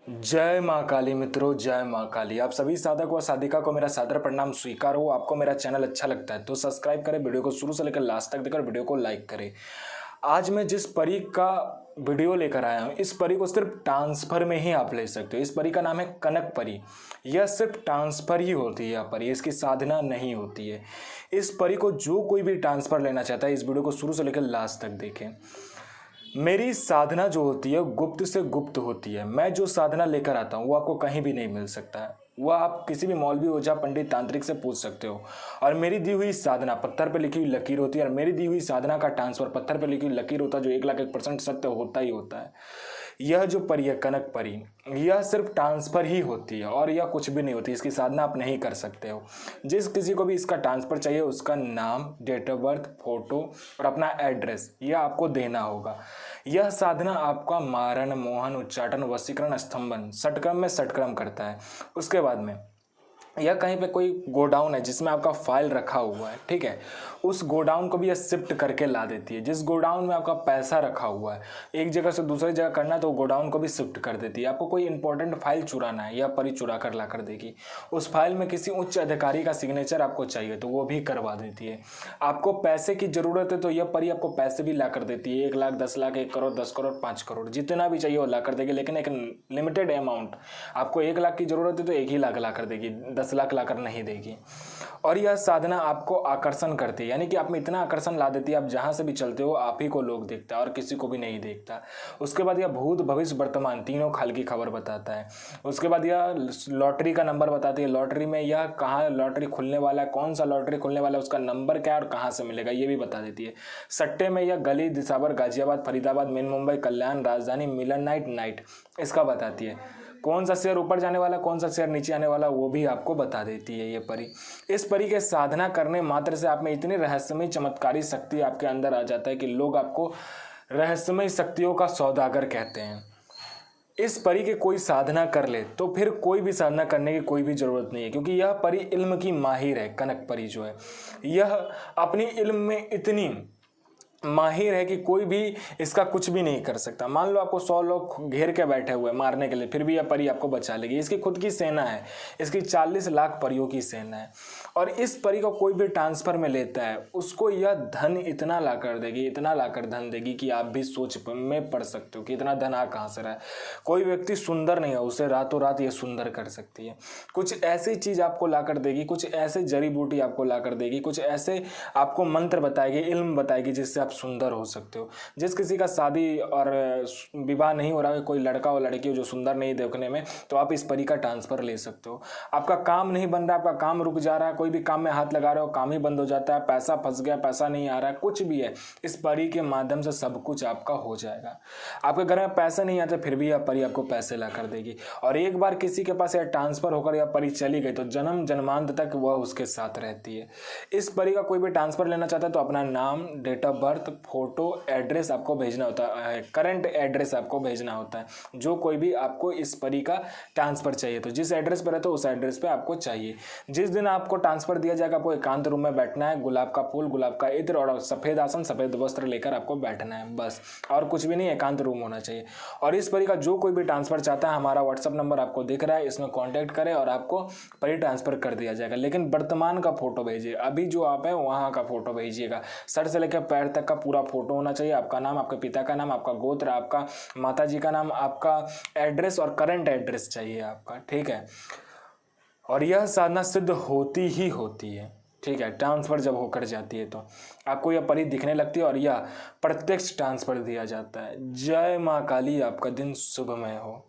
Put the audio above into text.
जय माँ काली मित्रों, जय माँ काली। आप सभी साधक व साधिका को मेरा सादर प्रणाम स्वीकार हो। आपको मेरा चैनल अच्छा लगता है तो सब्सक्राइब करें, वीडियो को शुरू से लेकर लास्ट तक देखकर वीडियो को लाइक करें। आज मैं जिस परी का वीडियो लेकर आया हूँ, इस परी को सिर्फ ट्रांसफर में ही आप ले सकते हो। इस परी का नाम है कनक परी। यह सिर्फ ट्रांसफर ही होती है, यह परी, इसकी साधना नहीं होती है। इस परी को जो कोई भी ट्रांसफर लेना चाहता है, इस वीडियो को शुरू से लेकर लास्ट तक देखें। मेरी साधना जो होती है गुप्त से गुप्त होती है। मैं जो साधना लेकर आता हूँ वो आपको कहीं भी नहीं मिल सकता है। वह आप किसी भी मौलवी, ओझा, पंडित, तांत्रिक से पूछ सकते हो। और मेरी दी हुई साधना पत्थर पे लिखी हुई लकीर होती है, और मेरी दी हुई साधना का ट्रांसफर पत्थर पे लिखी हुई लकीर होता है, जो 1,01% सत्य होता ही होता है। यह जो परी है कनक परी, यह सिर्फ ट्रांसफर ही होती है और यह कुछ भी नहीं होती। इसकी साधना आप नहीं कर सकते हो। जिस किसी को भी इसका ट्रांसफर चाहिए, उसका नाम, डेट ऑफ बर्थ, फोटो और अपना एड्रेस यह आपको देना होगा। यह साधना आपका मारण, मोहन, उच्चाटन, वशीकरण, स्तंभन षटक्रम में षटक्रम करता है। उसके बाद में यह कहीं पे कोई गोडाउन है जिसमें आपका फाइल रखा हुआ है, ठीक है, उस गोडाउन को भी यह शिफ्ट करके ला देती है। जिस गोडाउन में आपका पैसा रखा हुआ है, एक जगह से दूसरी जगह करना है तो गोडाउन को भी शिफ्ट कर देती है। आपको कोई इंपॉर्टेंट फाइल चुराना है, यह परी चुरा कर ला कर देगी। उस फाइल में किसी उच्च अधिकारी का सिग्नेचर आपको चाहिए तो वो भी करवा देती है। आपको पैसे की जरूरत है तो यह परी आपको पैसे भी ला कर देती है। 1 लाख, 10 लाख, 1 करोड़, 10 करोड़, 5 करोड़, जितना भी चाहिए वो ला कर देगी, लेकिन एक लिमिटेड अमाउंट। आपको 1 लाख की जरूरत है तो 1 ही लाख ला कर देगी, 10 लाख ला कर नहीं देगी। और यह साधना आपको आकर्षण करती है, यानी कि आप में इतना आकर्षण ला देती है, आप जहां से भी चलते हो आप ही को लोग देखता है और किसी को भी नहीं देखता। उसके बाद यह भूत, भविष्य, वर्तमान तीनों काल की खबर बताता है। उसके बाद यह लॉटरी का नंबर बताती है। लॉटरी में यह कहाँ लॉटरी खुलने वाला है, कौन सा लॉटरी खुलने वाला है, उसका नंबर क्या है और कहाँ से मिलेगा ये भी बता देती है। सट्टे में यह गली, दिसावर, गाजियाबाद, फरीदाबाद, मेन मुंबई, कल्याण, राजधानी, मिलन नाइट इसका बताती है। कौन सा शेयर ऊपर जाने वाला, कौन सा शेयर नीचे आने वाला, वो भी आपको बता देती है ये परी। इस परी के साधना करने मात्र से आप में इतनी रहस्यमय चमत्कारी शक्ति आपके अंदर आ जाता है कि लोग आपको रहस्यमय शक्तियों का सौदागर कहते हैं। इस परी के कोई साधना कर ले तो फिर कोई भी साधना करने की कोई भी जरूरत नहीं है, क्योंकि यह परी इल्म की माहिर है। कनक परी जो है यह अपनी इल्म में इतनी माहिर है कि कोई भी इसका कुछ भी नहीं कर सकता। मान लो आपको 100 लोग घेर के बैठे हुए मारने के लिए, फिर भी यह परी आपको बचा लेगी। इसकी खुद की सेना है, इसकी 40 लाख परियों की सेना है। और इस परी को कोई भी ट्रांसफर में लेता है, उसको यह धन इतना ला कर देगी, इतना ला कर धन देगी कि आप भी सोच में पड़ सकते हो कि इतना धन आ कहाँ से रहा है। कोई व्यक्ति सुंदर नहीं है, उसे रातों रात ये सुंदर कर सकती है। कुछ ऐसी चीज आपको ला कर देगी, कुछ ऐसे जड़ी बूटी आपको ला कर देगी, कुछ ऐसे आपको मंत्र बताएगी, इल्म बताएगी, जिससे आप सुंदर हो सकते हो। जिस किसी का शादी और विवाह नहीं हो रहा है, कोई लड़का और लड़की हो जो सुंदर नहीं देखने में, तो आप इस परी का ट्रांसफर ले सकते हो। आपका काम नहीं बन रहा, आपका काम रुक जा रहा है, कोई भी काम में हाथ लगा रहे हो काम ही बंद हो जाता है, पैसा फंस गया, पैसा नहीं आ रहा है, कुछ भी है, इस परी के माध्यम से सब कुछ आपका हो जाएगा। आपके घर में पैसे नहीं आते फिर भी यह परी आपको पैसे ला कर देगी। और एक बार किसी के पास यह ट्रांसफर होकर यह परी चली गई तो जन्म जन्मांत तक वह उसके साथ रहती है। इस परी का कोई भी ट्रांसफर लेना चाहता है तो अपना नाम, date of birth, photo, address आपको भेजना होता है, करंट एड्रेस आपको भेजना होता है। जो कोई भी आपको इस परी का ट्रांसफर चाहिए तो जिस एड्रेस पर रहते हो उस एड्रेस पे आपको चाहिए। जिस दिन आपको ट्रांसफर दिया जाएगा, आपको एकांत रूम में बैठना है, गुलाब का फूल, गुलाब का इत्र और सफेद आसन, सफेद वस्त्र लेकर आपको बैठना है, बस। और कुछ भी नहीं, एकांत रूम होना चाहिए। और इस परी का जो कोई भी ट्रांसफर चाहता है, हमारा व्हाट्सअप नंबर आपको दिख रहा है, इसमें कॉन्टैक्ट करें और आपको परी ट्रांसफर कर दिया जाएगा। लेकिन वर्तमान का फोटो भेजिए, अभी जो आप है वहाँ का फोटो भेजिएगा। सर से लेकर पैर तक का पूरा फोटो होना चाहिए। आपका नाम, आपके पिता का नाम, आपका गोत्र, आपका माताजी का नाम, आपका एड्रेस और करंट एड्रेस चाहिए आपका, ठीक है। और यह साधना सिद्ध होती ही होती है, ठीक है। ट्रांसफर जब होकर जाती है तो आपको यह परी दिखने लगती है और यह प्रत्यक्ष ट्रांसफर दिया जाता है। जय माँ काली, आपका दिन शुभमय हो।